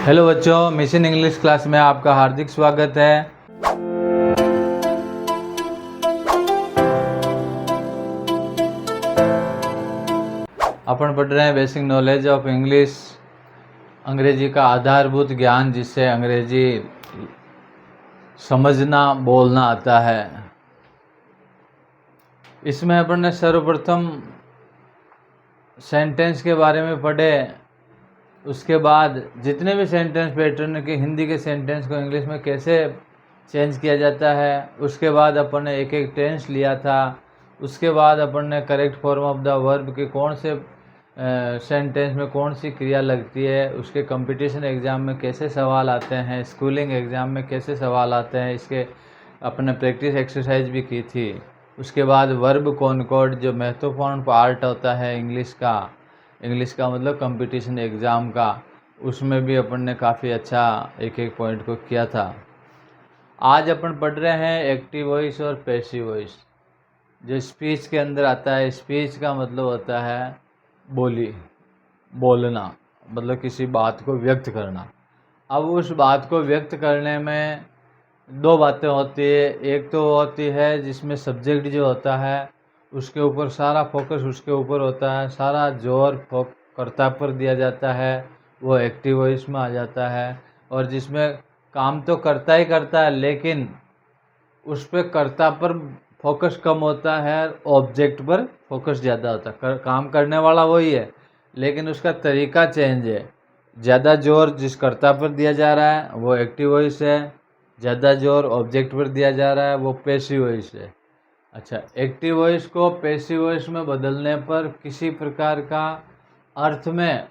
Hello बच्चों, mission English class में आपका हार्दिक स्वागत है। अपन पढ़ रहे हैं बेसिक नॉलेज ऑफ इंग्लिश, अंग्रेजी का आधारभूत ज्ञान, जिससे अंग्रेजी समझना बोलना आता है। इसमें अपन ने सर्वप्रथम सेंटेंस के बारे में पढ़े, उसके बाद जितने भी सेंटेंस पैटर्न के हिंदी के सेंटेंस को इंग्लिश में कैसे चेंज किया जाता है, उसके बाद अपन ने एक एक टेंस लिया था। उसके बाद अपन ने correct form of the verb के कौन से सेंटेंस में कौन सी क्रिया लगती है, उसके कंपटीशन एग्ज़ाम में कैसे सवाल आते हैं, स्कूलिंग एग्ज़ाम में कैसे सवाल आते हैं, इसके अपने प्रैक्टिस एक्सरसाइज भी की थी। उसके बाद वर्ब कॉनकॉर्ड, जो महत्वपूर्ण पार्ट होता है इंग्लिश का मतलब कंपटीशन एग्ज़ाम का, उसमें भी अपन ने काफ़ी अच्छा एक एक पॉइंट को किया था। आज अपन पढ़ रहे हैं एक्टिव वॉइस और पैसिव वॉइस, जो स्पीच के अंदर आता है। स्पीच का मतलब होता है बोलना, मतलब किसी बात को व्यक्त करना। अब उस बात को व्यक्त करने में दो बातें होती है। एक तो होती है जिसमें सब्जेक्ट जो होता है उसके ऊपर सारा फोकस उसके ऊपर होता है, सारा जोर कर्ता पर दिया जाता है, वो एक्टिव वॉइस में आ जाता है। और जिसमें काम तो करता ही करता है, लेकिन उस पर कर्ता पर फोकस कम होता है, ऑब्जेक्ट पर फोकस ज़्यादा होता है। काम करने वाला वही है, लेकिन उसका तरीका चेंज है। ज़्यादा जोर जिस कर्ता पर दिया जा रहा है वो एक्टिव वॉइस है, ज़्यादा जोर ऑब्जेक्ट पर दिया जा रहा है वो पैसिव वॉइस है। अच्छा, एक्टिव वॉइस को पैसिव वॉइस में बदलने पर किसी प्रकार का अर्थ में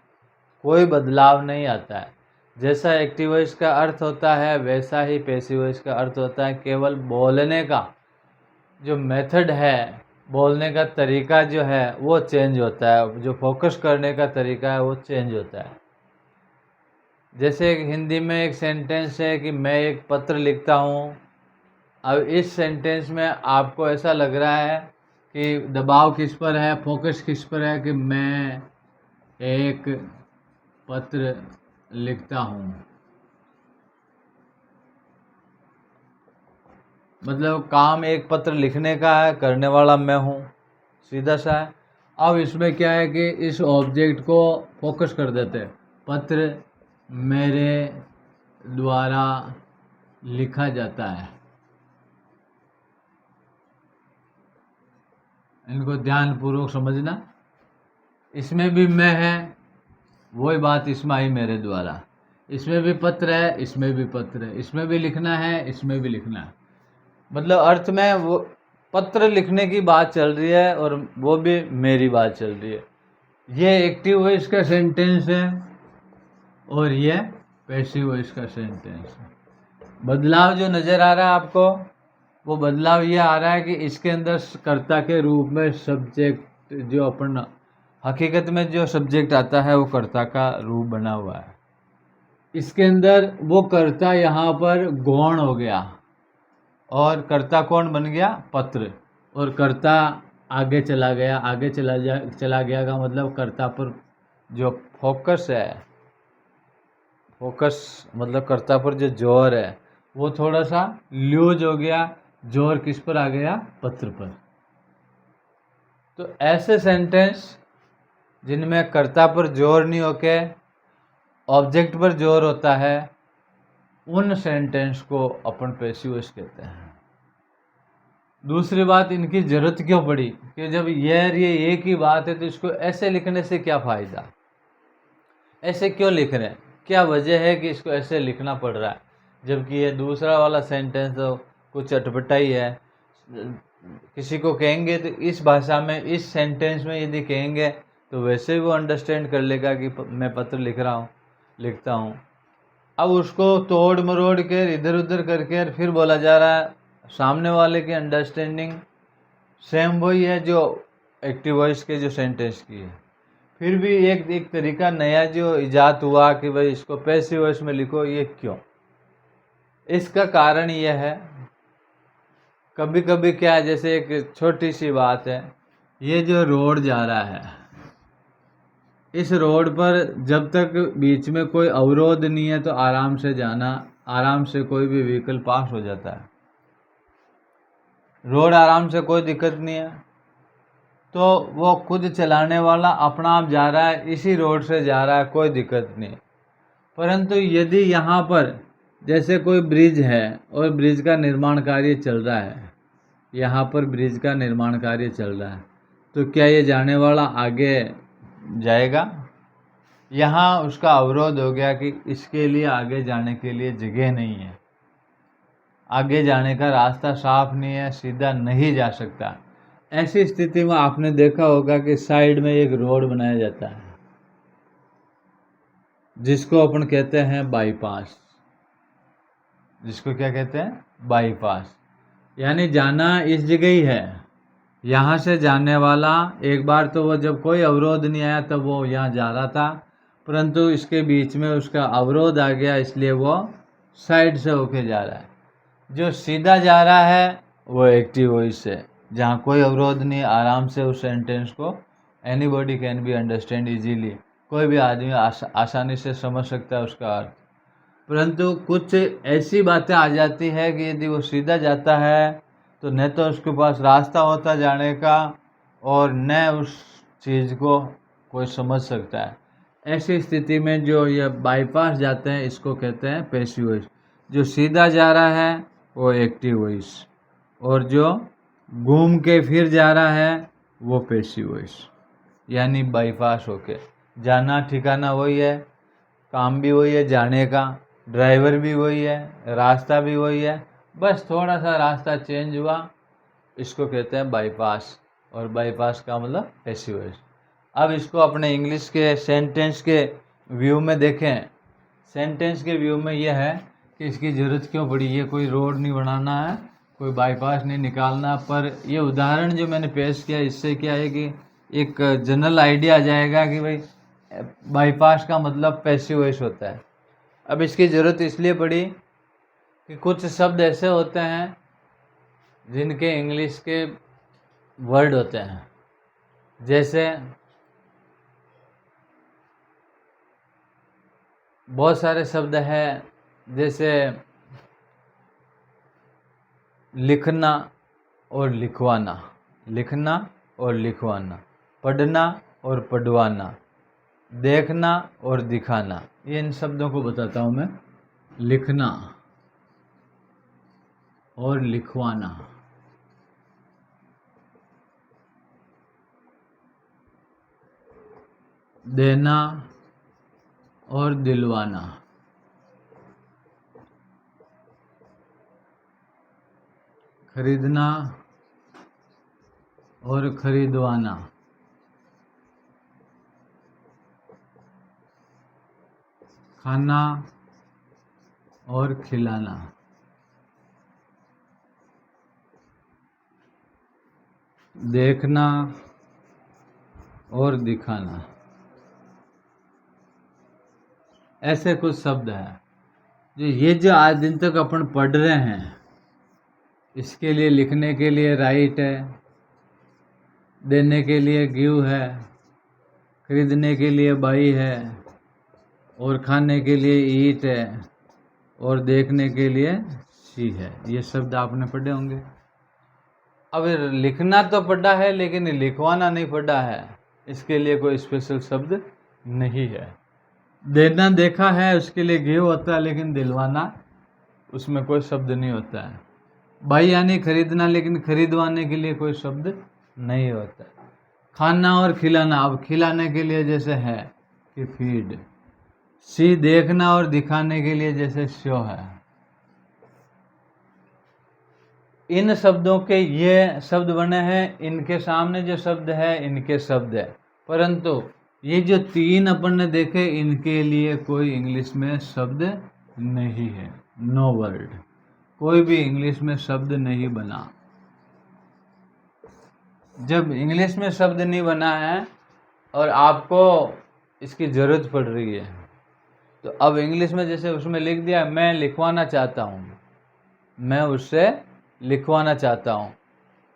कोई बदलाव नहीं आता है। जैसा एक्टिव वॉइस का अर्थ होता है वैसा ही पैसिव वॉइस का अर्थ होता है। केवल बोलने का जो मेथड है, बोलने का तरीका जो है वो चेंज होता है, जो फोकस करने का तरीका है वो चेंज होता है। जैसे हिंदी में एक सेंटेंस है कि मैं एक पत्र लिखता हूँ। अब इस सेंटेंस में आपको ऐसा लग रहा है कि दबाव किस पर है, फोकस किस पर है, कि मैं एक पत्र लिखता हूँ, मतलब काम एक पत्र लिखने का है, करने वाला मैं हूँ, सीधा सा है। अब इसमें क्या है कि इस ऑब्जेक्ट को फोकस कर देते हैं, पत्र मेरे द्वारा लिखा जाता है। इनको ध्यानपूर्वक समझना। इसमें भी मैं है, वही बात इसमें आई मेरे द्वारा। इसमें भी पत्र है, इसमें भी पत्र है, इसमें भी लिखना है, इसमें भी लिखना है। मतलब अर्थ में वो पत्र लिखने की बात चल रही है और वो भी मेरी बात चल रही है। ये एक्टिव वॉइस का सेंटेंस है और ये पैसिव वॉइस का सेंटेंस है। बदलाव जो नज़र आ रहा है आपको, वो बदलाव ये आ रहा है कि इसके अंदर कर्ता के रूप में सब्जेक्ट, जो अपन हकीकत में जो सब्जेक्ट आता है वो कर्ता का रूप बना हुआ है। इसके अंदर वो कर्ता यहाँ पर गौण हो गया और कर्ता कौन बन गया, पत्र। और कर्ता आगे चला गया का मतलब कर्ता पर जो फोकस है, फोकस मतलब कर्ता पर जो जोर है वो थोड़ा सा लूज हो गया। जोर किस पर आ गया, पत्र पर। तो ऐसे सेंटेंस जिनमें कर्ता पर जोर नहीं होके ऑब्जेक्ट पर जोर होता है, उन सेंटेंस को अपन पैसिव वॉइस कहते हैं। दूसरी बात, इनकी ज़रूरत क्यों पड़ी कि जब ये एक ही बात है तो इसको ऐसे लिखने से क्या फ़ायदा, ऐसे क्यों लिख रहे हैं, क्या वजह है कि इसको ऐसे लिखना पड़ रहा है, जबकि ये दूसरा वाला सेंटेंस तो कुछ अटपटा ही है। किसी को कहेंगे तो इस भाषा में, इस सेंटेंस में यदि कहेंगे तो वैसे ही वो अंडरस्टैंड कर लेगा कि मैं पत्र लिखता हूँ। अब उसको तोड़ मरोड़ कर इधर उधर करके फिर बोला जा रहा है, सामने वाले की अंडरस्टैंडिंग सेम वही है जो एक्टिव वॉइस के जो सेंटेंस की है। फिर भी एक तरीका नया जो इजाद हुआ कि भाई इसको पैसिव वॉइस में लिखो, ये क्यों? इसका कारण यह है, कभी कभी क्या है, जैसे एक छोटी सी बात है, ये जो रोड जा रहा है, इस रोड पर जब तक बीच में कोई अवरोध नहीं है तो आराम से जाना, आराम से कोई भी व्हीकल पास हो जाता है। रोड आराम से, कोई दिक्कत नहीं है, तो वो खुद चलाने वाला अपना आप जा रहा है, इसी रोड से जा रहा है, कोई दिक्कत नहीं। परंतु यदि यहाँ पर जैसे कोई ब्रिज है और ब्रिज का निर्माण कार्य चल रहा है, यहाँ पर ब्रिज का निर्माण कार्य चल रहा है, तो क्या ये जाने वाला आगे जाएगा? यहाँ उसका अवरोध हो गया कि इसके लिए आगे जाने के लिए जगह नहीं है, आगे जाने का रास्ता साफ नहीं है, सीधा नहीं जा सकता। ऐसी स्थिति में आपने देखा होगा कि साइड में एक रोड बनाया जाता है जिसको अपन कहते हैं बाईपास। जिसको क्या कहते हैं? बाईपास। यानी जाना इस जगह ही है, यहाँ से जाने वाला एक बार तो वो जब कोई अवरोध नहीं आया तब वो यहाँ जा रहा था, परंतु इसके बीच में उसका अवरोध आ गया, इसलिए वो साइड से होके जा रहा है। जो सीधा जा रहा है वो एक्टिव वॉइस है, जहाँ कोई अवरोध नहीं, आराम से उस सेंटेंस को anybody can be understand easily, कोई भी आदमी आसानी से समझ सकता है उसका अर्थ। परंतु कुछ ऐसी बातें आ जाती है कि यदि वो सीधा जाता है तो न तो उसके पास रास्ता होता जाने का और न उस चीज़ को कोई समझ सकता है। ऐसी स्थिति में जो ये बाईपास जाते हैं इसको कहते हैं पैसिव वॉइस। जो सीधा जा रहा है वो एक्टिव वॉइस, और जो घूम के फिर जा रहा है वो पैसिव वॉइस। यानी बाईपास होके जाना, ठिकाना वही है, काम भी वही है जाने का, ड्राइवर भी वही है, रास्ता भी वही है, बस थोड़ा सा रास्ता चेंज हुआ, इसको कहते हैं बाईपास। और बाईपास का मतलब पैसिव वॉइस। अब इसको अपने इंग्लिश के सेंटेंस के व्यू में देखें। सेंटेंस के व्यू में यह है कि इसकी ज़रूरत क्यों पड़ी, ये कोई रोड नहीं बनाना है, कोई बाईपास नहीं निकालना, पर ये उदाहरण जो मैंने पेश किया इससे क्या है कि एक जनरल आइडिया आ जाएगा कि भाई बाईपास का मतलब पैसिव वॉइस होता है। अब इसकी ज़रूरत इसलिए पड़ी कि कुछ शब्द ऐसे होते हैं जिनके इंग्लिश के वर्ड होते हैं, जैसे बहुत सारे शब्द हैं, जैसे लिखना और लिखवाना, लिखना और लिखवाना, पढ़ना और पढ़वाना, देखना और दिखाना। ये इन शब्दों को बताता हूँ मैं। लिखना और लिखवाना, देना और दिलवाना, खरीदना और खरीदवाना, खाना और खिलाना, देखना और दिखाना। ऐसे कुछ शब्द हैं जो आज दिन तक अपन पढ़ रहे हैं। इसके लिए लिखने के लिए राइट है, देने के लिए गिव है, खरीदने के लिए बाई है, और खाने के लिए ईट है, और देखने के लिए सी है। ये शब्द आपने पढ़े होंगे। अब लिखना तो पढ़ा है लेकिन लिखवाना नहीं पढ़ा है, इसके लिए कोई स्पेशल शब्द नहीं है। देना देखा है, उसके लिए गिव होता है, लेकिन दिलवाना उसमें कोई शब्द नहीं होता है। बाई यानी खरीदना, लेकिन खरीदवाने के लिए कोई शब्द नहीं होता। खाना और खिलाना, अब खिलाने के लिए जैसे है कि फीड। सी देखना और दिखाने के लिए जैसे शो है। इन शब्दों के ये शब्द बने हैं, इनके सामने जो शब्द है इनके शब्द है, परंतु ये जो तीन अपन ने देखे इनके लिए कोई इंग्लिश में शब्द नहीं है। नो वर्ड, कोई भी इंग्लिश में शब्द नहीं बना। जब इंग्लिश में शब्द नहीं बना है और आपको इसकी ज़रूरत पड़ रही है, तो अब इंग्लिश में जैसे उसमें लिख दिया मैं लिखवाना चाहता हूँ, मैं उससे लिखवाना चाहता हूँ।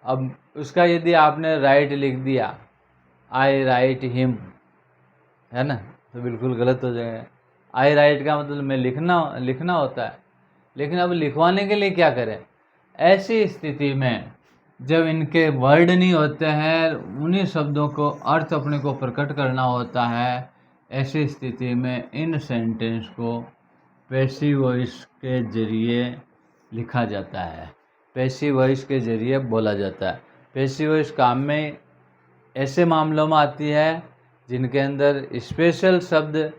अब उसका यदि आपने राइट लिख दिया, आई राइट हिम, है ना, तो बिल्कुल गलत हो जाएगा। आई राइट का मतलब मैं लिखना होता है, लेकिन अब लिखवाने के लिए क्या करें? ऐसी स्थिति में जब इनके वर्ड नहीं होते हैं, उन्हीं शब्दों को अर्थ अपने को प्रकट करना होता है, ऐसी स्थिति में इन सेंटेंस को पैसिव वॉइस के जरिए लिखा जाता है, पैसिव वॉइस के जरिए बोला जाता है। पैसिव वॉइस काम में ऐसे मामलों में आती है जिनके अंदर स्पेशल शब्द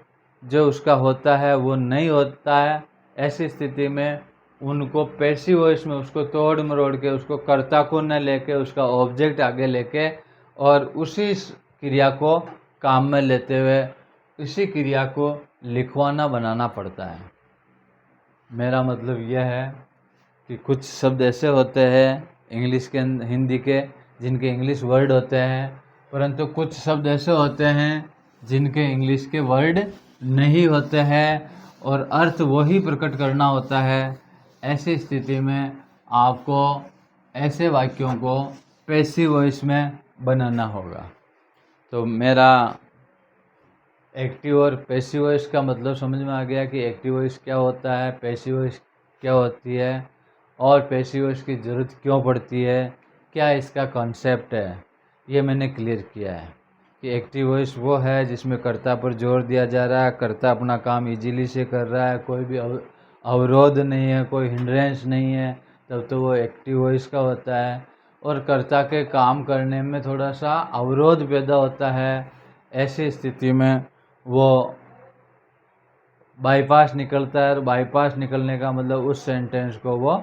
जो उसका होता है वो नहीं होता है। ऐसी स्थिति में उनको पैसिव वॉइस में उसको तोड़ मरोड़ के उसको कर्ता को न लेके उसका ऑब्जेक्ट आगे लेके और उसी क्रिया को काम में लेते हुए इसी क्रिया को लिखवाना बनाना पड़ता है। मेरा मतलब यह है कि कुछ शब्द ऐसे होते हैं इंग्लिश के हिंदी के जिनके इंग्लिश वर्ड होते हैं, परंतु कुछ शब्द ऐसे होते हैं जिनके इंग्लिश के वर्ड नहीं होते हैं और अर्थ वही प्रकट करना होता है। ऐसी स्थिति में आपको ऐसे वाक्यों को पैसिव वॉइस में बनाना होगा। तो मेरा एक्टिव और पैसिव वॉइस का मतलब समझ में आ गया कि एक्टिव वॉइस क्या होता है, पैसिव वॉइस क्या होती है और पैसिव वॉइस की ज़रूरत क्यों पड़ती है, क्या इसका कॉन्सेप्ट है, ये मैंने क्लियर किया है कि एक्टिव वॉइस वो है जिसमें कर्ता पर जोर दिया जा रहा है, कर्ता अपना काम इजीली से कर रहा है, कोई भी अवरोध नहीं है, कोई हिंड्रेंस नहीं है, तब तो वो एक्टिव वॉइस का होता है। और कर्ता के काम करने में थोड़ा सा अवरोध पैदा होता है, ऐसी स्थिति में वो बाईपास निकलता है और बाईपास निकलने का मतलब उस सेंटेंस को वो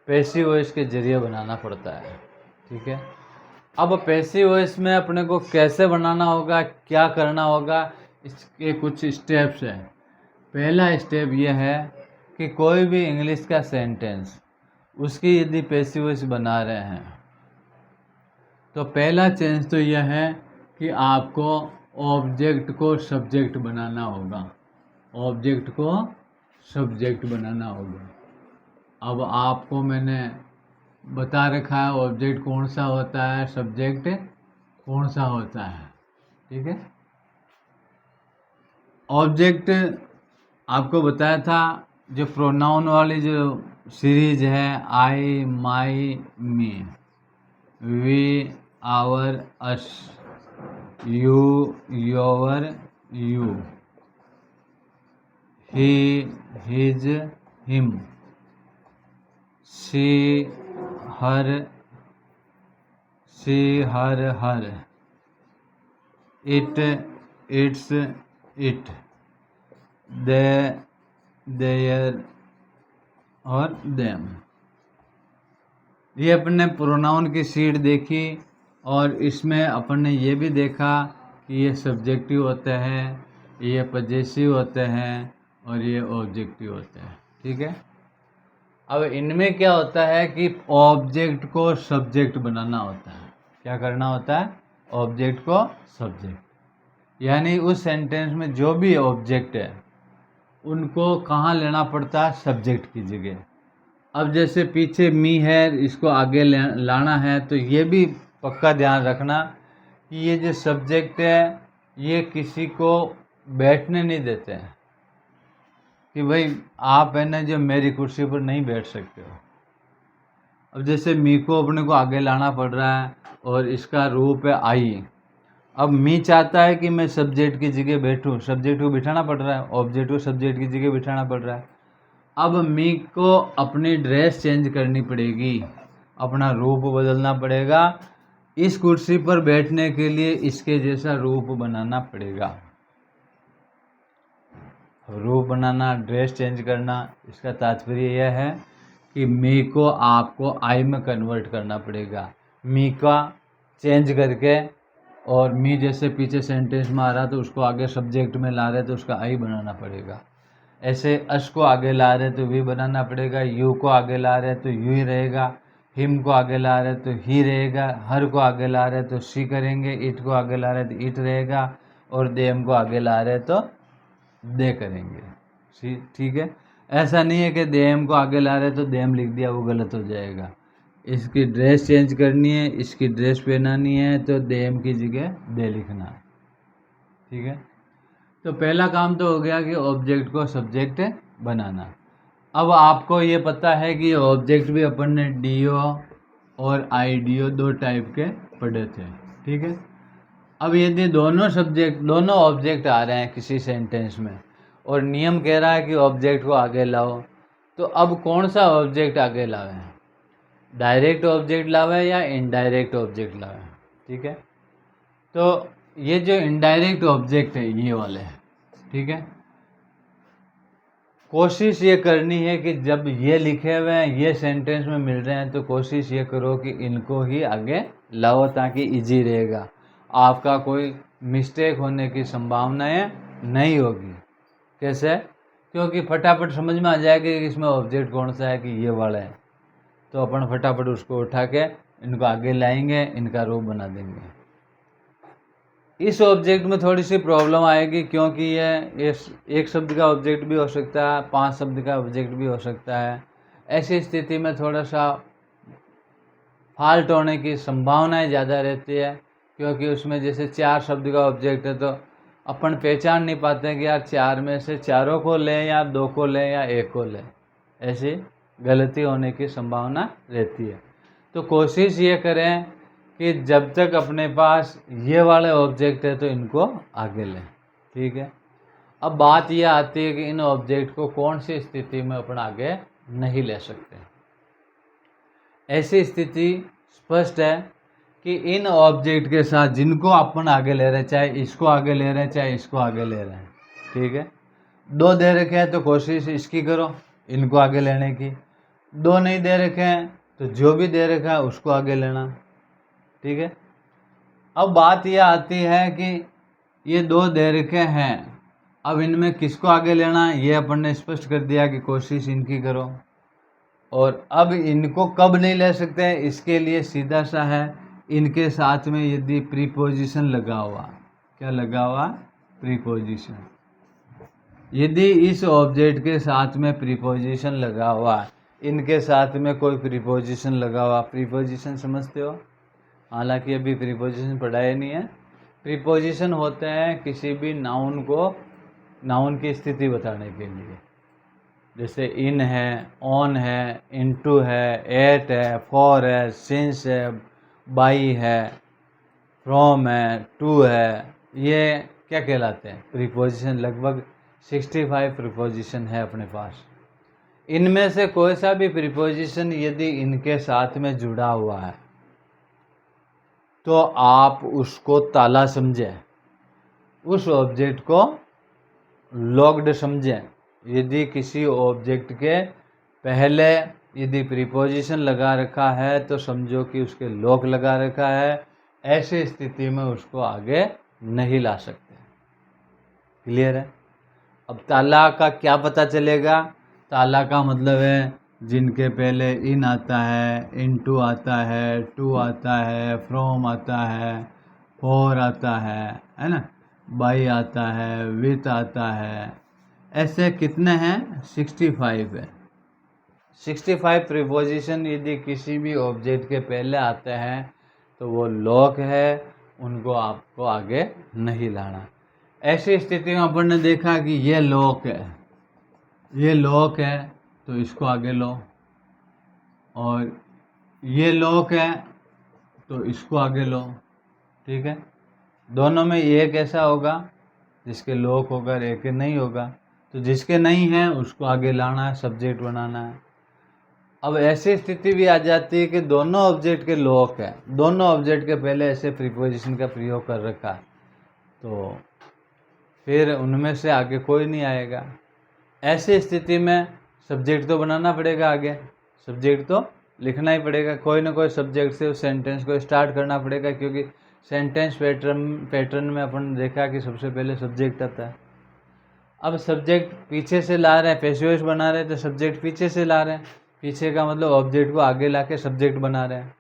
पैसिव वॉइस के जरिए बनाना पड़ता है। ठीक है, अब पैसिव वॉइस में अपने को कैसे बनाना होगा, क्या करना होगा, इसके कुछ स्टेप्स हैं। पहला स्टेप ये है कि कोई भी इंग्लिश का सेंटेंस उसकी यदि पैसिव वॉइस बना रहे हैं तो पहला चेंज तो यह है कि आपको ऑब्जेक्ट को सब्जेक्ट बनाना होगा, ऑब्जेक्ट को सब्जेक्ट बनाना होगा। अब आपको मैंने बता रखा है ऑब्जेक्ट कौन सा होता है, सब्जेक्ट कौन सा होता है। ठीक है, ऑब्जेक्ट आपको बताया था जो प्रोनाउन वाली जो सीरीज है, I, my, me, we, our, us, you, your, you, he, his, him, she, her, her, it, its, it, they, their और देम। ये अपने प्रोनाउन की सीट देखी और इसमें अपन ने ये भी देखा कि ये सब्जेक्टिव होते हैं, ये पजेसिव होते हैं और ये ऑब्जेक्टिव होते हैं। ठीक है, अब इनमें क्या होता है कि ऑब्जेक्ट को सब्जेक्ट बनाना होता है। क्या करना होता है? ऑब्जेक्ट को सब्जेक्ट, यानी उस सेंटेंस में जो भी ऑब्जेक्ट है उनको कहाँ लेना पड़ता है? सब्जेक्ट की जगह। अब जैसे पीछे मी है, इसको आगे लाना है, तो ये भी पक्का ध्यान रखना कि ये जो सब्जेक्ट है ये किसी को बैठने नहीं देते हैं कि भाई आप है ना जो मेरी कुर्सी पर नहीं बैठ सकते हो। अब जैसे मी को अपने को आगे लाना पड़ रहा है और इसका रूप है आई। अब मी चाहता है कि मैं सब्जेक्ट की जगह बैठूं, सब्जेक्ट को बिठाना पड़ रहा है, ऑब्जेक्ट को सब्जेक्ट की जगह बिठाना पड़ रहा है। अब मी को अपनी ड्रेस चेंज करनी पड़ेगी, अपना रूप बदलना पड़ेगा, इस कुर्सी पर बैठने के लिए इसके जैसा रूप बनाना पड़ेगा। रूप बनाना, ड्रेस चेंज करना, इसका तात्पर्य यह है कि मी को आपको आई में कन्वर्ट करना पड़ेगा। मी का चेंज करके, और मी जैसे पीछे सेंटेंस में आ रहा तो उसको आगे सब्जेक्ट में ला रहे तो उसका आई बनाना पड़ेगा। ऐसे अश को आगे ला रहे तो वी बनाना पड़ेगा, यू को आगे ला रहे तो यू ही रहेगा, हिम को आगे ला रहे तो ही रहेगा, हर को आगे ला रहे तो शी करेंगे, इट को आगे ला रहे तो इट रहेगा और देम को आगे ला रहे तो दे करेंगे। ठीक है, ऐसा नहीं है कि देम को आगे ला रहे तो देम लिख दिया, वो गलत हो जाएगा। इसकी ड्रेस चेंज करनी है, इसकी ड्रेस पहनानी है तो देम की जगह दे लिखना है। ठीक है, तो पहला काम तो हो गया कि ऑब्जेक्ट को सब्जेक्ट बनाना। अब आपको ये पता है कि ऑब्जेक्ट भी अपन ने डीओ और आईडीओ 2 टाइप के पढ़े थे, ठीक है। अब यदि दोनों ऑब्जेक्ट आ रहे हैं किसी सेंटेंस में और नियम कह रहा है कि ऑब्जेक्ट को आगे लाओ, तो अब कौन सा ऑब्जेक्ट आगे लावे, डायरेक्ट ऑब्जेक्ट लावे या इनडायरेक्ट ऑब्जेक्ट लावे, ठीक है। तो ये जो इनडायरेक्ट ऑब्जेक्ट है ये वाले, ठीक है, कोशिश ये करनी है कि जब ये लिखे हुए हैं ये सेंटेंस में मिल रहे हैं तो कोशिश ये करो कि इनको ही आगे लाओ ताकि इजी रहेगा, आपका कोई मिस्टेक होने की संभावनाएं नहीं होगी। कैसे? क्योंकि फटाफट समझ में आ जाएगा कि इसमें ऑब्जेक्ट कौन सा है, कि ये वाला है, तो अपन फटाफट उसको उठा के इनको आगे लाएंगे, इनका रूप बना देंगे। इस ऑब्जेक्ट में थोड़ी सी प्रॉब्लम आएगी क्योंकि ये एक शब्द का ऑब्जेक्ट भी हो सकता है, 5 शब्द का ऑब्जेक्ट भी हो सकता है। ऐसी स्थिति में थोड़ा सा फॉल्ट होने की संभावनाएं ज़्यादा रहती है, क्योंकि उसमें जैसे 4 शब्द का ऑब्जेक्ट है तो अपन पहचान नहीं पाते हैं कि यार 4 में से चारों को लें या 2 को लें या 1 को लें, ऐसी गलती होने की संभावना रहती है। तो कोशिश ये करें कि जब तक अपने पास ये वाले ऑब्जेक्ट है तो इनको आगे लें, ठीक है। अब बात ये आती है कि इन ऑब्जेक्ट को कौन सी स्थिति में अपन आगे नहीं ले सकते। ऐसी स्थिति स्पष्ट है कि इन ऑब्जेक्ट के साथ जिनको अपन आगे ले रहे हैं, चाहे इसको आगे ले रहे हैं चाहे इसको आगे ले रहे हैं, ठीक है। 2 दे रखे हैं तो कोशिश इसकी करो इनको आगे लेने की, 2 नहीं दे रखे हैं तो जो भी दे रखा है उसको आगे लेना, ठीक है। अब बात यह आती है कि ये 2 दे रखे हैं, अब इनमें किसको आगे लेना है ये अपन ने स्पष्ट कर दिया कि कोशिश इनकी करो। और अब इनको कब नहीं ले सकते हैं, इसके लिए सीधा सा है, इनके साथ में यदि प्रीपोजिशन लगा हुआ, क्या लगा हुआ, प्रीपोजिशन, यदि इस ऑब्जेक्ट के साथ में प्रीपोजिशन लगा हुआ, इनके साथ में कोई प्रीपोजिशन लगा हुआ, प्रीपोजिशन समझते हो, हालांकि अभी प्रीपोजिशन पढ़ाया नहीं है। प्रीपोजिशन होते हैं किसी भी नाउन को, नाउन की स्थिति बताने के लिए, जैसे इन है, ऑन है, इनटू है, एट है, फॉर है, सिंस है, बाई है, फ्रॉम है, टू है, ये क्या कहलाते हैं, प्रीपोजिशन। लगभग 65 प्रीपोजिशन है अपने पास। इनमें से कोई सा भी प्रीपोजिशन यदि इनके साथ में जुड़ा हुआ है तो आप उसको ताला समझें, उस ऑब्जेक्ट को लॉक्ड समझें। यदि किसी ऑब्जेक्ट के पहले यदि प्रीपोजिशन लगा रखा है तो समझो कि उसके लॉक लगा रखा है, ऐसी स्थिति में उसको आगे नहीं ला सकते। क्लियर है? अब ताला का क्या पता चलेगा, ताला का मतलब है जिनके पहले इन आता है, इनटू आता है, टू आता है, फ्रॉम आता है, फॉर आता है ना, बाई आता है, विथ आता है, ऐसे कितने हैं, 65 है। 65 प्रीपोजिशन यदि किसी भी ऑब्जेक्ट के पहले आते हैं तो वो लॉक है, उनको आपको आगे नहीं लाना। ऐसी स्थिति में अपन ने देखा कि ये लॉक है, ये लॉक है तो इसको आगे लो, और ये लॉक है तो इसको आगे लो, ठीक है। दोनों में एक ऐसा होगा जिसके लॉक होगा, एक नहीं होगा, तो जिसके नहीं है उसको आगे लाना है, सब्जेक्ट बनाना है। अब ऐसी स्थिति भी आ जाती है कि दोनों ऑब्जेक्ट के लॉक है, दोनों ऑब्जेक्ट के पहले ऐसे प्रीपोजिशन का प्रयोग कर रखा है, तो फिर उनमें से आगे कोई नहीं आएगा। ऐसी स्थिति में सब्जेक्ट तो बनाना पड़ेगा, आगे सब्जेक्ट तो लिखना ही पड़ेगा, कोई ना कोई सब्जेक्ट से उस सेंटेंस को स्टार्ट करना पड़ेगा, क्योंकि सेंटेंस पैटर्न में अपन देखा कि सबसे पहले सब्जेक्ट आता है। अब सब्जेक्ट पीछे से ला रहे हैं, पैसिव वॉइस बना रहे हैं तो सब्जेक्ट पीछे से ला रहे हैं, पीछे का मतलब ऑब्जेक्ट को आगे ला के सब्जेक्ट बना रहे हैं।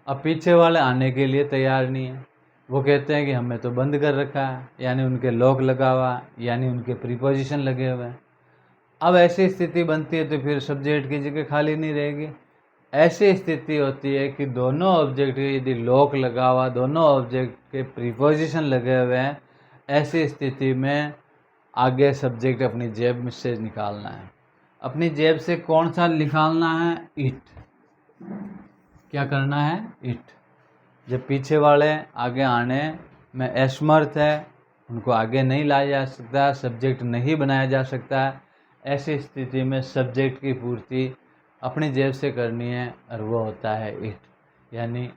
अब पीछे वाले आने के लिए तैयार नहीं है, वो कहते हैं कि हमें तो बंद कर रखा है, यानी उनके लॉक लगा हुआ, यानी उनके प्रीपोजिशन लगे हुए हैं। अब ऐसी स्थिति बनती है तो फिर सब्जेक्ट की जगह खाली नहीं रहेगी। ऐसी स्थिति होती है कि दोनों ऑब्जेक्ट यदि लॉक लगा हुआ, दोनों ऑब्जेक्ट के प्रीपोजिशन लगे हुए हैं, ऐसी स्थिति में आगे सब्जेक्ट अपनी जेब में से निकालना है। अपनी जेब से कौन सा निकालना है? इट। क्या करना है? इट। जब पीछे वाले आगे आने में असमर्थ है, उनको आगे नहीं लाया जा सकता, सब्जेक्ट नहीं बनाया जा सकता, ऐसी स्थिति में सब्जेक्ट की पूर्ति अपनी जेब से करनी है और वो होता है इट। यानी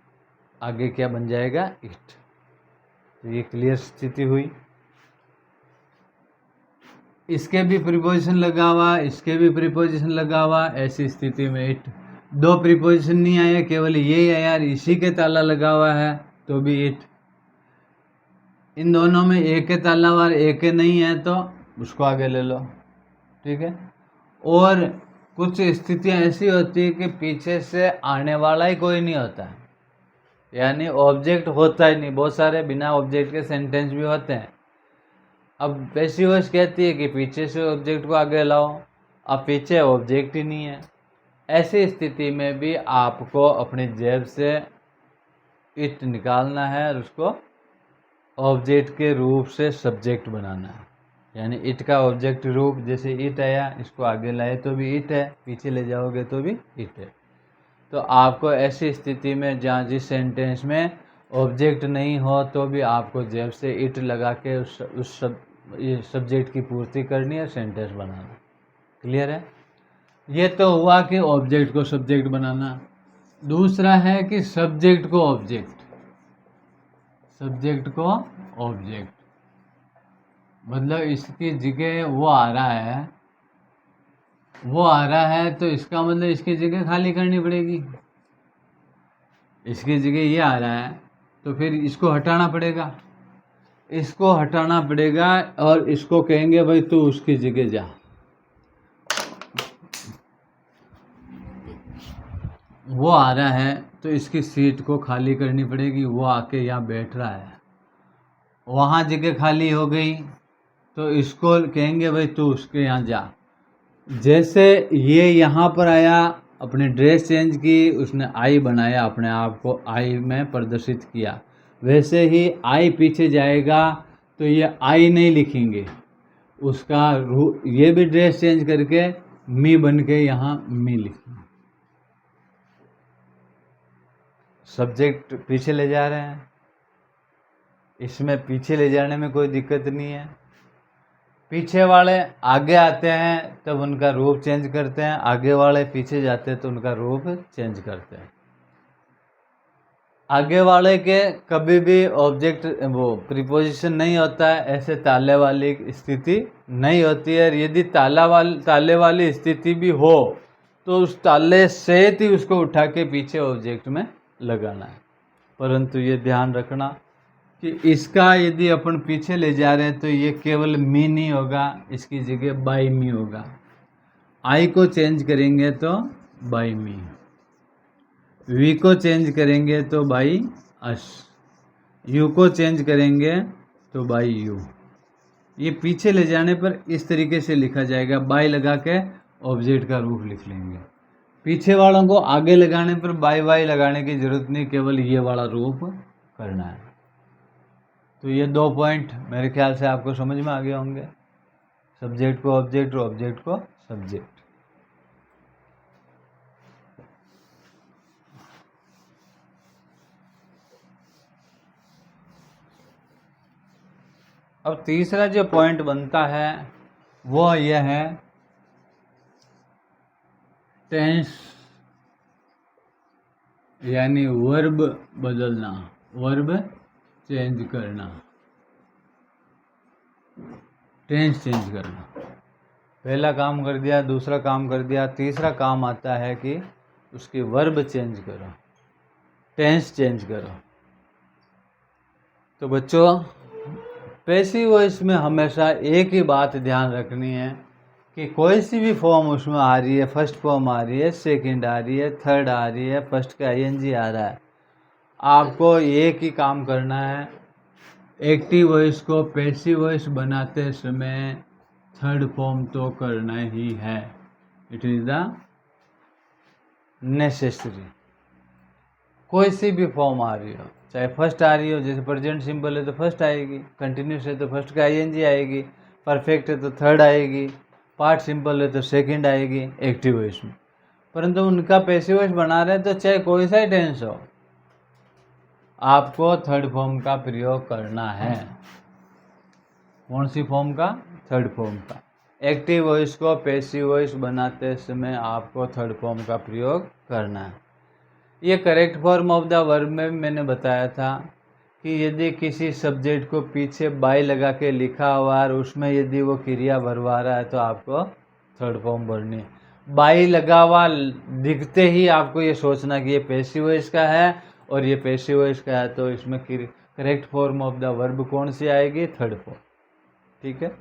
आगे क्या बन जाएगा? इट। तो ये क्लियर स्थिति हुई। इसके भी प्रीपोजिशन लगा हुआ, इसके भी प्रीपोजिशन लगा हुआ, ऐसी स्थिति में इट। दो प्रीपोजिशन नहीं आया, केवल ये है यार, इसी के ताला लगा हुआ है तो भी इट। इन दोनों में एक के ताला और एक के नहीं है तो उसको आगे ले लो, ठीक है। और कुछ स्थितियां ऐसी होती है कि पीछे से आने वाला ही कोई नहीं होता है, यानी ऑब्जेक्ट होता ही नहीं। बहुत सारे बिना ऑब्जेक्ट के सेंटेंस भी होते हैं। अब पैसिव वॉइस कहती है कि पीछे से ऑब्जेक्ट को आगे लाओ, अब पीछे ऑब्जेक्ट ही नहीं है। ऐसी स्थिति में भी आपको अपनी जेब से इट निकालना है और उसको ऑब्जेक्ट के रूप से सब्जेक्ट बनाना है। यानी इट का ऑब्जेक्ट रूप, जैसे इट आया, इसको आगे लाए तो भी इट है, पीछे ले जाओगे तो भी इट है। तो आपको ऐसी स्थिति में जहाँ जिस सेंटेंस में ऑब्जेक्ट नहीं हो तो भी आपको जेब से इट लगा के उस सब्जेक्ट की पूर्ति करनी है, सेंटेंस बनाना। क्लियर है? ये तो हुआ कि ऑब्जेक्ट को सब्जेक्ट बनाना। दूसरा है कि सब्जेक्ट को ऑब्जेक्ट, सब्जेक्ट को ऑब्जेक्ट मतलब इसकी जगह वो आ रहा है, वो आ रहा है तो इसका मतलब इसकी जगह खाली करनी पड़ेगी। इसकी जगह ये आ रहा है तो फिर इसको हटाना पड़ेगा, इसको हटाना पड़ेगा और इसको कहेंगे भाई तू उसकी जगह जा। वो आ रहा है तो इसकी सीट को खाली करनी पड़ेगी, वो आके यहाँ बैठ रहा है, वहाँ जगह खाली हो गई तो इसको कहेंगे भाई तू उसके यहाँ जा। जैसे ये यहाँ पर आया, अपनी ड्रेस चेंज की, उसने आई बनाया, अपने आप को आई में प्रदर्शित किया, वैसे ही आई पीछे जाएगा तो ये आई नहीं लिखेंगे, उसका ये भी ड्रेस चेंज करके मी बन के यहाँ मी लिखेंगे। सब्जेक्ट पीछे ले जा रहे हैं, इसमें पीछे ले जाने में कोई दिक्कत नहीं है। पीछे वाले आगे आते हैं तब उनका रूप चेंज करते हैं, आगे वाले पीछे जाते हैं तो उनका रूप चेंज करते हैं। आगे वाले के कभी भी ऑब्जेक्ट वो प्रीपोजिशन नहीं होता है, ऐसे ताले वाली स्थिति नहीं होती है। यदि ताले वाली स्थिति भी हो तो उस ताले से ही उसको उठा के पीछे ऑब्जेक्ट में लगाना है। परंतु ये ध्यान रखना कि इसका यदि अपन पीछे ले जा रहे हैं तो ये केवल मी नहीं होगा, इसकी जगह बाई मी होगा। आई को चेंज करेंगे तो बाई मी, वी को चेंज करेंगे तो बाई अस, यू को चेंज करेंगे तो बाई यू। ये पीछे ले जाने पर इस तरीके से लिखा जाएगा, बाई लगा के ऑब्जेक्ट का रूप लिख लेंगे। पीछे वालों को आगे लगाने पर बाई बाई लगाने की जरूरत नहीं, केवल ये वाला रूप करना है। तो ये 2 पॉइंट मेरे ख्याल से आपको समझ में आ गए होंगे, सब्जेक्ट को ऑब्जेक्ट और ऑब्जेक्ट को सब्जेक्ट। अब तीसरा जो पॉइंट बनता है वो यह है टेंस, यानी वर्ब बदलना, वर्ब चेंज करना, टेंस चेंज करना। पहला काम कर दिया, दूसरा काम कर दिया, तीसरा काम आता है कि उसकी वर्ब चेंज करो, टेंस चेंज करो। तो बच्चों पैसिव वॉइस में हमेशा एक ही बात ध्यान रखनी है कि कोई सी भी फॉर्म उसमें आ रही है, फर्स्ट फॉर्म आ रही है, सेकंड आ रही है, थर्ड आ रही है, फर्स्ट का आईएनजी आ रहा है, आपको एक ही काम करना है, एक्टिव वॉइस को पैसिव वॉइस बनाते समय थर्ड फॉर्म तो करना ही है। It is the necessary. कोई सी भी फॉर्म आ रही हो, चाहे फर्स्ट आ रही हो, जैसे प्रेजेंट सिंपल है तो फर्स्ट आएगी, कंटिन्यूस है तो फर्स्ट का आईएनजी आएगी, परफेक्ट है तो थर्ड आएगी, पार्ट सिंपल है तो सेकंड आएगी एक्टिव वॉइस में। परंतु उनका पैसिव वॉइस बना रहे हैं तो चाहे कोई सा ही टेंस हो, आपको थर्ड फॉर्म का प्रयोग करना है। कौन सी फॉर्म का? थर्ड फॉर्म का। एक्टिव वॉइस को पैसिव वॉइस बनाते समय आपको थर्ड फॉर्म का प्रयोग करना है। ये correct form of the verb में मैंने बताया था कि यदि किसी सब्जेक्ट को पीछे बाय लगा के लिखा हुआ और उसमें यदि वो क्रिया भरवा रहा है तो आपको थर्ड फॉर्म भरनी है। बाय लगा हुआ दिखते ही आपको ये सोचना कि ये पैसिव वॉइस का है और ये पैसिव वॉइस का है, तो इसमें correct form of the verb कौन सी आएगी? Third form. ठीक है,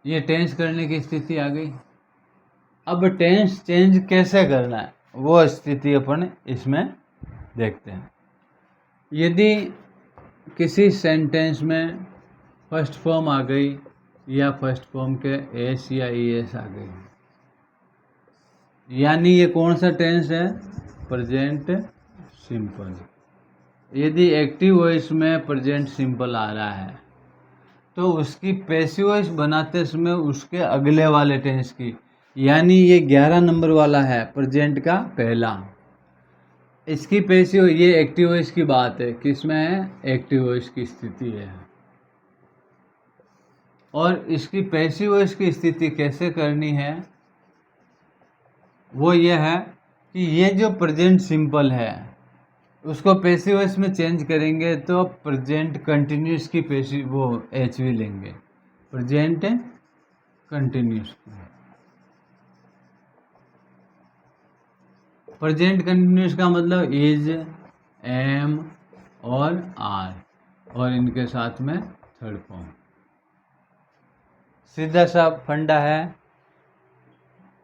ये टेंस करने की स्थिति आ गई। अब टेंस चेंज कैसे करना है वो स्थिति अपन इसमें देखते हैं। यदि किसी सेंटेंस में फर्स्ट फॉर्म आ गई या फर्स्ट फॉर्म के एस या ईएस आ गई, यानी ये कौन सा टेंस है? Present simple. यदि एक्टिव वॉइस में प्रेजेंट सिंपल आ रहा है तो उसकी पैसिव वॉइस बनाते समय उसके अगले वाले टेंस की, यानी ये 11 नंबर वाला है प्रेजेंट का पहला, इसकी पैसिव, ये एक्टिव वॉइस की बात है, किसमें है? एक्टिव वॉइस की स्थिति है। और इसकी पैसिव वॉइस की स्थिति कैसे करनी है वो ये है कि ये जो प्रेजेंट सिंपल है उसको पैसिव वॉइस में चेंज करेंगे तो प्रेजेंट कंटिन्यूस की पैसिव वो एचवी लेंगे, प्रेजेंट कंटिन्यूस। प्रेजेंट कंटिन्यूस का मतलब इज, एम और आर, और इनके साथ में थर्ड फॉर्म। सीधा सा फंडा है।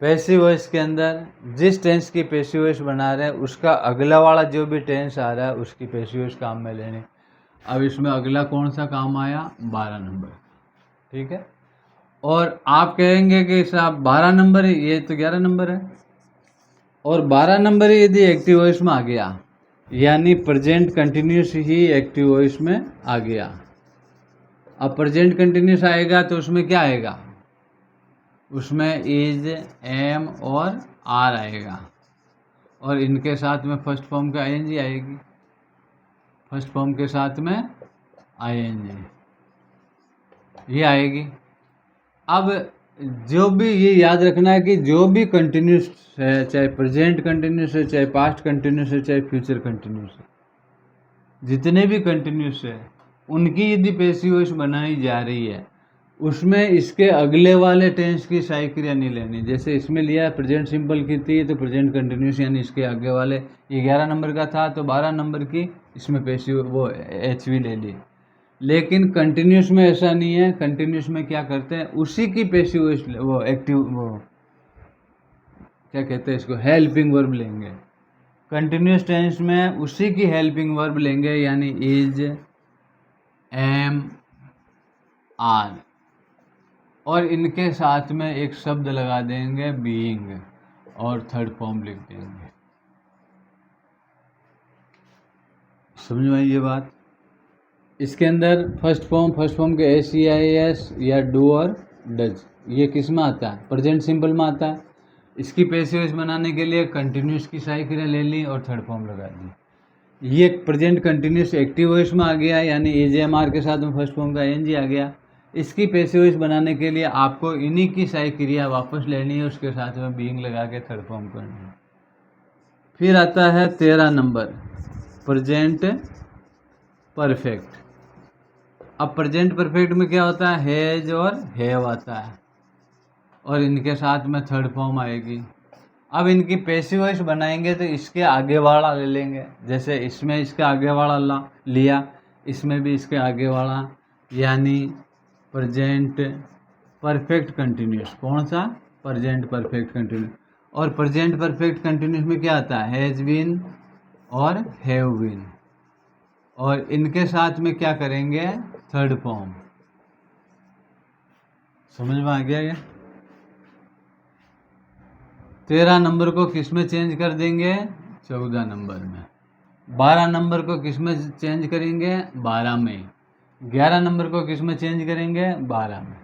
पैसिव वॉइस के अंदर जिस टेंस की पैसिव वॉइस बना रहे हैं उसका अगला वाला जो भी टेंस आ रहा है उसकी पैसिव वॉइस काम में लेनी। अब इसमें अगला कौन सा काम आया? 12 नंबर। ठीक है, और आप कहेंगे कि साहब 12 नंबर है, ये तो 11 नंबर है, और 12 नंबर यदि एक्टिव वॉइस में आ गया यानी प्रेजेंट कंटिन्यूस ही एक्टिव वॉइस में आ गया। अब प्रेजेंट कंटिन्यूस आएगा तो उसमें क्या आएगा? उसमें इज, एम और आर आएगा, और इनके साथ में फर्स्ट फॉर्म का आईएनजी आएगी, फर्स्ट फॉर्म के साथ में आईएनजी ये आएगी। अब जो भी ये याद रखना है कि जो भी कंटिन्यूस है, चाहे प्रेजेंट कंटिन्यूस है, चाहे पास्ट कंटिन्यूस है, चाहे फ्यूचर कंटिन्यूस है, जितने भी कंटिन्यूस है उनकी यदि पैसिव वॉइस बनाई जा रही है उसमें इसके अगले वाले टेंस की सहायक क्रिया नहीं लेनी। जैसे इसमें लिया प्रेजेंट सिंपल की थी तो प्रेजेंट कंटिन्यूस यानी इसके आगे वाले, ये 11 नंबर का था तो 12 नंबर की इसमें पैसिव वो एचवी ले ली। लेकिन कंटिन्यूस में ऐसा नहीं है। कंटिन्यूस में क्या करते हैं? उसी की पैसिव वॉइस वो एक्टिव वो क्या कहते हैं इसको? हेल्पिंग वर्ब लेंगे। कंटिन्यूस टेंस में उसी की हेल्पिंग वर्ब लेंगे, यानी इज, एम, आर, और इनके साथ में एक शब्द लगा देंगे बीइंग, और थर्ड फॉर्म लिख देंगे। समझ में आई ये बात? इसके अंदर फर्स्ट फॉर्म के एस ई आई एस या डू और डज, ये किस में आता है? प्रेजेंट सिंपल में आता है। इसकी पैसिव वॉइस बनाने के लिए कंटिन्यूस की सहायक क्रिया ले ली और थर्ड फॉर्म लगा दी। ये प्रेजेंट कंटिन्यूस एक्टिव वॉइस में आ गया, यानी इज, एम, आर के साथ में फर्स्ट फॉर्म का एनजी आ गया। इसकी पैसिव वॉइस बनाने के लिए आपको इन्हीं की सहायक क्रिया वापस लेनी है, उसके साथ में बीइंग लगा के थर्ड फॉर्म करनी है। फिर आता है 13 नंबर, प्रेजेंट परफेक्ट। अब प्रेजेंट परफेक्ट में क्या होता है? हैज और हैव आता है, और इनके साथ में थर्ड फॉर्म आएगी। अब इनकी पैसिव वॉइस बनाएंगे तो इसके आगे वाला ले लेंगे। जैसे इसमें इसके आगे वाला लिया, इसमें भी इसके आगे वाला, यानी प्रेजेंट परफेक्ट कंटिन्यूस। कौन सा? Present perfect continuous. और प्रेजेंट परफेक्ट कंटिन्यूस में क्या आता है? हैज बीन और हैव बीन, और इनके साथ में क्या करेंगे? Third form. समझ में आ गया ये? 13 नंबर को किस में चेंज कर देंगे? 14 नंबर में। 12 नंबर को किस में चेंज करेंगे? 12 में। 11 नंबर को किस में चेंज करेंगे? 12 में।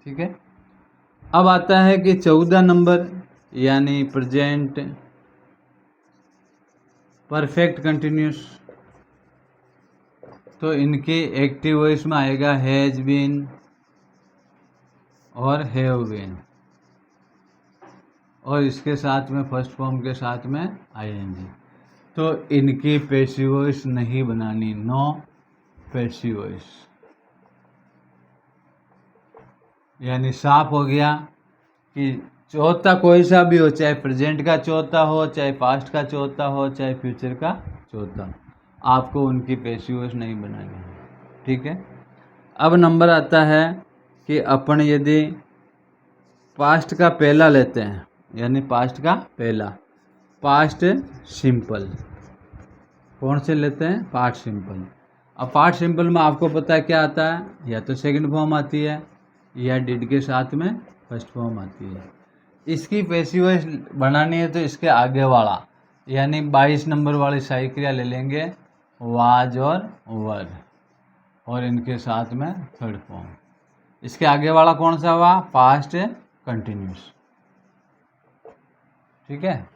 ठीक है। अब आता है कि 14 नंबर यानी प्रेजेंट परफेक्ट कंटिन्यूस। तो इनकी एक्टिव वॉइस में आएगा हैज बीन और हैव बीन, और इसके साथ में फर्स्ट फॉर्म के साथ में आईएनजी। तो इनकी पैसिव वॉइस नहीं बनानी, नो पैसिव वॉइस। यानी साफ हो गया कि चौथा कोई सा भी हो, चाहे प्रेजेंट का चौथा हो, चाहे पास्ट का चौथा हो, चाहे फ्यूचर का चौथा, आपको उनकी पैसिव वॉइस नहीं बनानी है। ठीक है। अब नंबर आता है कि अपन यदि पास्ट का पहला लेते हैं, यानी पास्ट का पहला, पास्ट सिंपल। कौन से लेते हैं? Past simple. अब पास्ट सिंपल में आपको पता है क्या आता है? या तो सेकंड फॉर्म आती है या डिड के साथ में फर्स्ट फॉर्म आती है। इसकी पैसिव वॉइस बनानी है तो इसके आगे वाला यानी 22 नंबर वाली सही क्रिया ले लेंगे, वाज और वर, और इनके साथ में थर्ड फॉर्म। इसके आगे वाला कौन सा हुआ? Past continuous. ठीक है।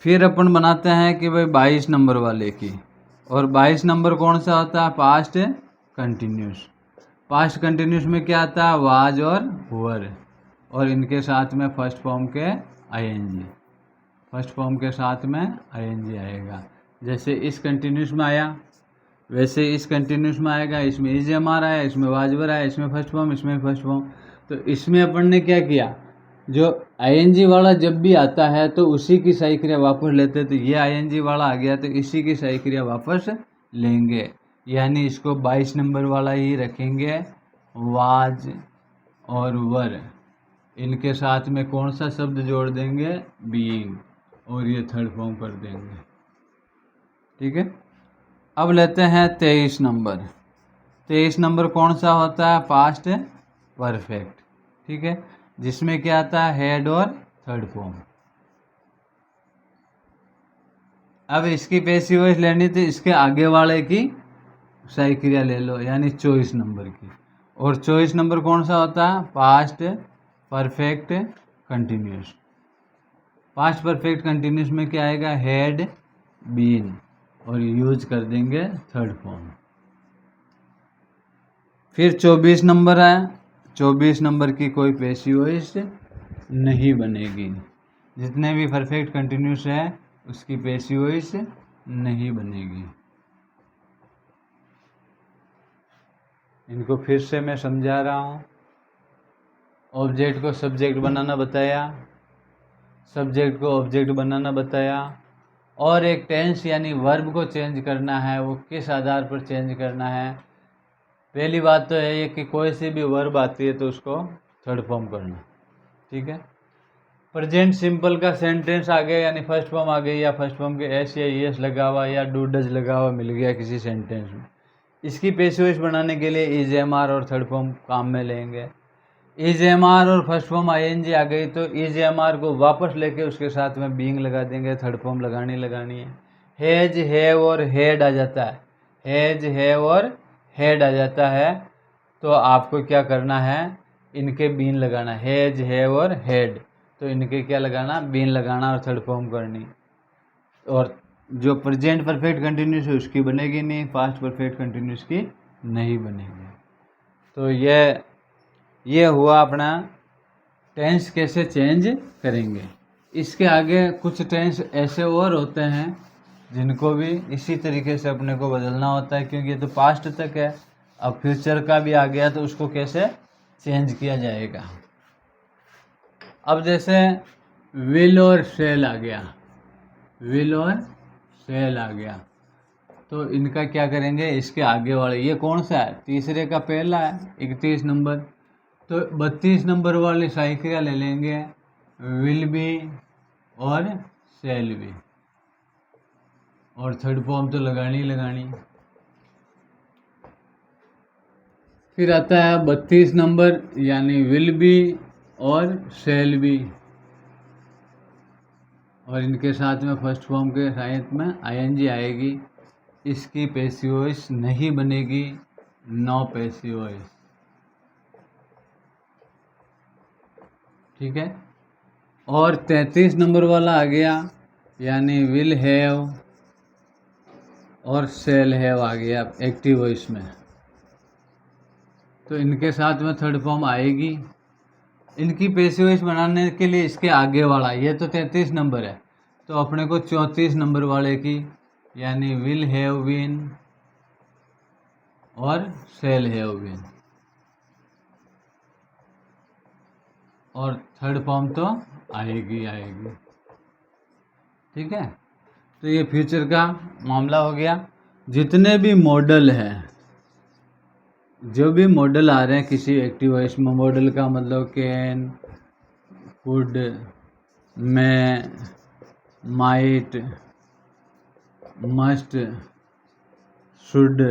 फिर अपन बनाते हैं कि भाई 22 नंबर वाले की, और 22 नंबर कौन सा होता है? Past continuous. पास्ट कंटिन्यूस में क्या आता है? वाज और वर, और इनके साथ में फर्स्ट फॉर्म के आईएनजी। फर्स्ट फॉर्म के साथ में आईएनजी आएगा। जैसे इस कंटिन्यूस में आया वैसे इस कंटिन्यूस में आएगा। इसमें इजेएमआर आया, इसमें वाजवर आया, इसमें फर्स्ट फॉर्म, इसमें फर्स्ट फॉर्म। तो इसमें अपन ने क्या किया, जो आईएनजी वाला जब भी आता है तो उसी की सही क्रिया वापस लेते, तो ये आईएनजी वाला आ गया तो इसी की सही क्रिया वापस लेंगे, यानी इसको 22 नंबर वाला ही रखेंगे, वाज और वर। इनके साथ में कौन सा शब्द जोड़ देंगे? बीइंग, और ये थर्ड फॉर्म कर देंगे। ठीक है। अब लेते हैं 23 नंबर। 23 नंबर कौन सा होता है? Past perfect. ठीक है। जिसमें क्या आता है? हेड और थर्ड फॉर्म। अब इसकी पैसिव वॉइस लेनी तो इसके आगे वाले की सही क्रिया ले लो, यानी 24 नंबर की। और 24 नंबर कौन सा होता है? Past perfect continuous. Past perfect continuous में क्या आएगा? हैड बीन, और यूज कर देंगे थर्ड फॉर्म। फिर 24 नंबर है। 24 नंबर की कोई पैसिव वॉइस नहीं बनेगी। जितने भी परफेक्ट कंटिन्यूस है उसकी पैसिव वॉइस नहीं बनेगी। इनको फिर से मैं समझा रहा हूँ। ऑब्जेक्ट को सब्जेक्ट बनाना बताया, सब्जेक्ट को ऑब्जेक्ट बनाना बताया, और एक टेंस यानी वर्ब को चेंज करना है, वो किस आधार पर चेंज करना है। पहली बात तो है कि कोई सी भी वर्ब आती है तो उसको थर्ड फॉर्म करना। ठीक है। प्रेजेंट सिंपल का सेंटेंस आ गया, यानी फर्स्ट फॉर्म आ गई, या फर्स्ट फॉर्म के एस या ईएस लगा हुआ या डू डज लगा हुआ मिल गया किसी सेंटेंस में। इसकी पैसिव वॉइस बनाने के लिए इजेएमआर और थर्ड फॉर्म काम में लेंगे। इजेएमआर और फर्स्ट फॉर्म आईएनजी आ गई तो इजेएमआर को वापस लेके उसके साथ में बीइंग लगा देंगे, थर्ड फॉर्म लगानी है। हैज, हैव और हेड आ जाता है, हैज, हैव और हेड आ जाता है, तो आपको क्या करना है? इनके बीन लगाना, हैज, हैव और हेड, तो इनके क्या लगाना? बीन लगाना और थर्ड फॉर्म करनी। और जो प्रेजेंट परफेक्ट कंटिन्यूस है उसकी बनेगी नहीं, पास्ट परफेक्ट कंटिन्यूस की नहीं बनेगी। तो ये हुआ अपना टेंस कैसे चेंज करेंगे। इसके आगे कुछ टेंस ऐसे और होते हैं जिनको भी इसी तरीके से अपने को बदलना होता है, क्योंकि ये तो पास्ट तक है। अब फ्यूचर का भी आ गया तो उसको कैसे चेंज किया जाएगा। अब जैसे विल और शेल आ गया, विल और शेल आ गया, तो इनका क्या करेंगे? इसके आगे वाले, ये कौन सा है? तीसरे का पहला है, 31 नंबर, तो 32 नंबर वाली सही क्रिया ले लेंगे, विल बी और शेल बी, और थर्ड फॉर्म तो लगानी लगानी। फिर आता है 32 नंबर, यानी विल बी और शेल बी, और इनके साथ में फर्स्ट फॉर्म के साथ में आईएनजी आएगी। इसकी पैसिव वॉइस नहीं बनेगी, नो पैसिव वॉइस। ठीक है। और 33 नंबर वाला आ गया, यानी विल हैव और शैल हैव आ गया एक्टिव वॉइस में। तो इनके साथ में थर्ड फॉर्म आएगी। इनकी पैसिव वॉइस बनाने के लिए इसके आगे वाला, ये तो 33 नंबर है, तो अपने को 34 नंबर वाले की, यानी विल हैव बीन और शैल हैव बीन, और थर्ड फॉर्म तो आएगी। ठीक है। तो ये फ्यूचर का मामला हो गया। जितने भी मॉडल हैं, जो भी मॉडल आ रहे हैं किसी एक्टिव वॉइस में, मॉडल का मतलब can, could, may, might, must, should,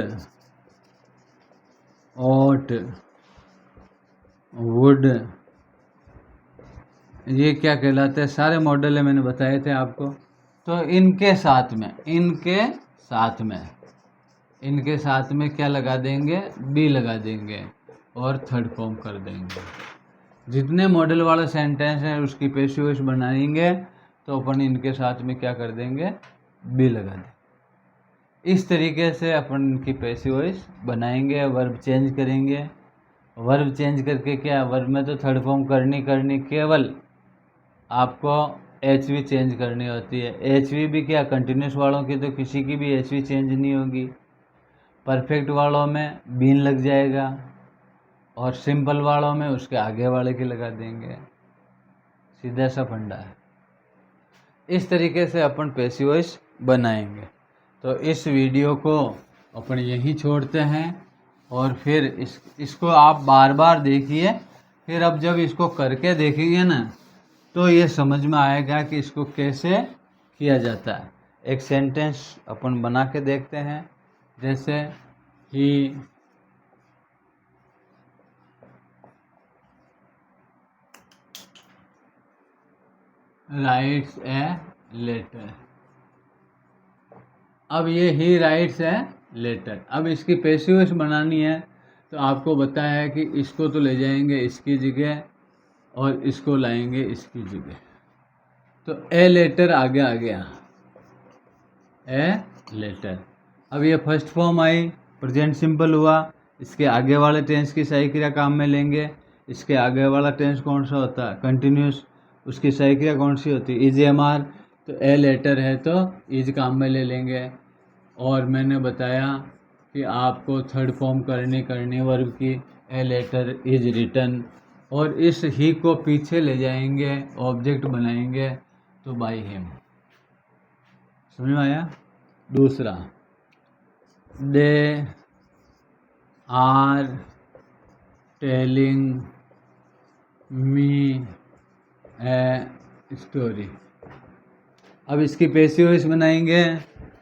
ought, would, ये क्या कहलाते हैं, सारे मॉडल है, मैंने बताए थे आपको। तो इनके साथ में क्या लगा देंगे, बी लगा देंगे और थर्ड फॉर्म कर देंगे। जितने मॉडल वाला सेंटेंस है उसकी पैसिव वॉइस बनाएंगे तो अपन इनके साथ में क्या कर देंगे, बी लगा देंगे। इस तरीके से अपन इनकी पैसिव वॉइस बनाएंगे। वर्ब चेंज करेंगे, वर्ब चेंज करके क्या, वर्ब में तो थर्ड फॉर्म करनी, केवल आपको एच वी चेंज करनी होती है। एच वी भी क्या, कंटिन्यूस वालों की तो किसी की भी एच वी चेंज नहीं होगी, परफेक्ट वालों में बीन लग जाएगा और सिंपल वालों में उसके आगे वाले की लगा देंगे। सीधा सा फंडा है। इस तरीके से अपन पैसिव वॉइस बनाएंगे। तो इस वीडियो को अपन यहीं छोड़ते हैं और फिर इसको आप बार बार देखिए। फिर अब जब इसको करके देखेंगे ना तो ये समझ में आएगा कि इसको कैसे किया जाता है। एक सेंटेंस अपन बना के देखते हैं, जैसे ही राइट्स ए लेटर। अब ये ही राइट्स ए लेटर, अब इसकी पैसिव वॉइस बनानी है तो आपको बताया है कि इसको तो ले जाएंगे इसकी जगह और इसको लाएंगे इसकी जगह। तो ए लेटर आगे आ गया, ए लेटर। अब ये first form I, present simple हुआ, इसके आगे वाले टेंस की सही क्रिया काम में लेंगे। इसके आगे वाला टेंस कौन सा होता है, कंटिन्यूस, उसकी सही क्रिया कौन सी होती है, इज एम आर। तो ए लेटर है तो इज काम में ले लेंगे। और मैंने बताया कि आपको थर्ड फॉर्म करनी वर्ब की, ए लेटर इज रिटन, और इस ही को पीछे ले जाएंगे, ऑब्जेक्ट बनाएंगे तो बाय हिम। समझ में आया। दूसरा, they are telling me a story. अब इसकी पैसिव वॉइस बनाएंगे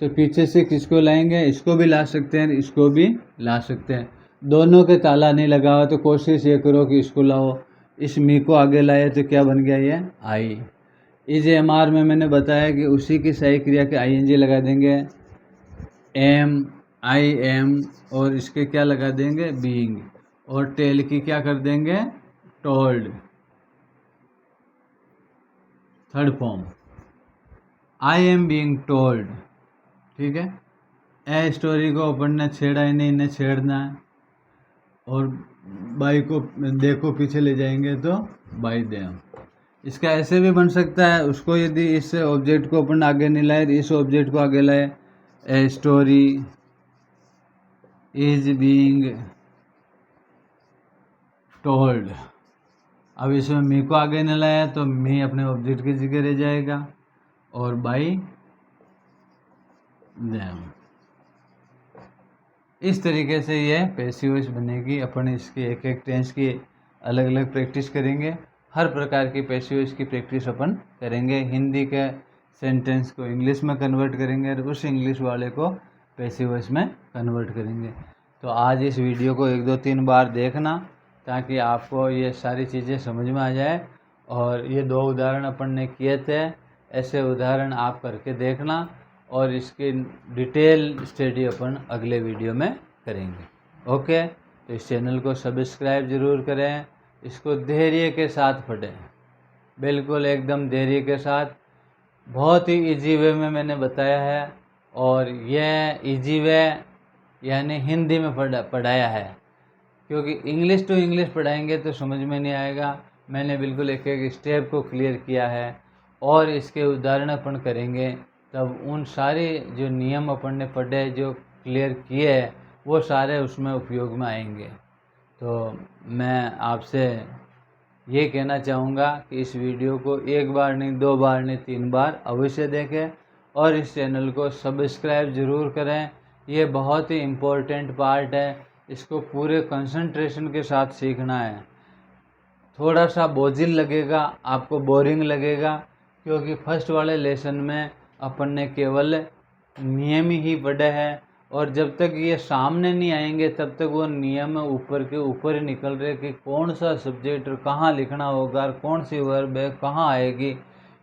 तो पीछे से किसको लाएंगे, इसको भी ला सकते हैं, इसको भी ला सकते हैं। दोनों के ताला नहीं लगा हुआ तो कोशिश ये करो कि इसको लाओ। इस मी को आगे लाए तो क्या बन गया, ये आई। इज एम आर में मैंने बताया कि उसी की सही क्रिया के आई एन जी लगा देंगे, एम, आई एम, और इसके क्या लगा देंगे, बीइंग, और टेल की क्या कर देंगे, told, third form, I am being told. ठीक है। ए स्टोरी को अपन ने छेड़ा ही नहीं, इन्हें छेड़ना है। और बाई को देखो पीछे ले जाएंगे तो बाई देम। इसका ऐसे भी बन सकता है, उसको यदि इस ऑब्जेक्ट को अपन आगे नहीं लाए, इस ऑब्जेक्ट को आगे लाए, a story is being told. अब इसमें मी को आगे नहीं लाया तो मी अपने ऑब्जेक्ट की जगह रह जाएगा और बाई देम। इस तरीके से ये पैसिव वॉइस बनेगी। अपन इसकी एक एक टेंस की अलग अलग प्रैक्टिस करेंगे। हर प्रकार की पैसिव वॉइस की प्रैक्टिस अपन करेंगे। हिंदी के सेंटेंस को इंग्लिश में कन्वर्ट करेंगे और उस इंग्लिश वाले को पैसिव वॉइस में कन्वर्ट करेंगे। तो आज इस वीडियो को 1 2 3 बार देखना ताकि आपको ये सारी चीज़ें समझ में आ जाए। और ये 2 उदाहरण अपन ने किए थे, ऐसे उदाहरण आप करके देखना और इसकी डिटेल स्टडी अपन अगले वीडियो में करेंगे। ओके, तो इस चैनल को सब्सक्राइब ज़रूर करें, इसको धैर्य के साथ पढ़ें, बिल्कुल एकदम धैर्य के साथ। बहुत ही इजी वे में मैंने बताया है, और यह इजी वे यानी हिंदी में पढ़ाया है, क्योंकि इंग्लिश टू इंग्लिश पढ़ाएंगे तो समझ में नहीं आएगा। मैंने बिल्कुल एक एक स्टेप को क्लियर किया है, और इसके उदाहरण अपन करेंगे तब उन सारे जो नियम अपन ने पढ़े, जो क्लियर किए हैं, वो सारे उसमें उपयोग में आएंगे। तो मैं आपसे ये कहना चाहूँगा कि इस वीडियो को एक बार नहीं, 2 बार नहीं, 3 बार अवश्य देखें, और इस चैनल को सब्सक्राइब ज़रूर करें। ये बहुत ही इम्पोर्टेंट पार्ट है, इसको पूरे कंसंट्रेशन के साथ सीखना है। थोड़ा सा बोझिल लगेगा, आपको बोरिंग लगेगा, क्योंकि फर्स्ट वाले लेसन में अपन ने केवल नियम ही पढ़े हैं, और जब तक ये सामने नहीं आएंगे तब तक वो नियम ऊपर के ऊपर ही निकल रहे कि कौन सा सब्जेक्ट कहाँ लिखना होगा, कौन सी वर्ब है कहाँ आएगी।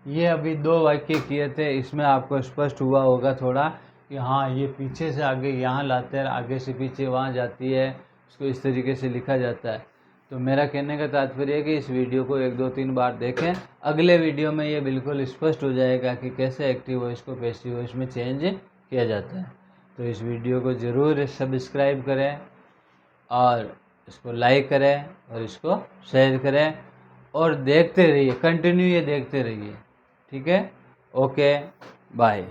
ये अभी 2 वाक्य किए थे, इसमें आपको स्पष्ट हुआ होगा थोड़ा कि हाँ, ये पीछे से आगे यहाँ लाते हैं, आगे से पीछे वहाँ जाती है, उसको इस तरीके से लिखा जाता है। तो मेरा कहने का तात्पर्य है कि इस वीडियो को 1, 2, 3 बार देखें। अगले वीडियो में ये बिल्कुल स्पष्ट हो जाएगा कि कैसे एक्टिव वॉइस को पैसिव वॉइस में चेंज किया जाता है। तो इस वीडियो को ज़रूर सब्सक्राइब करें, और इसको लाइक करें, और इसको शेयर करें, और देखते रहिए, कंटिन्यू ये देखते रहिए। ठीक है, ओके, बाय।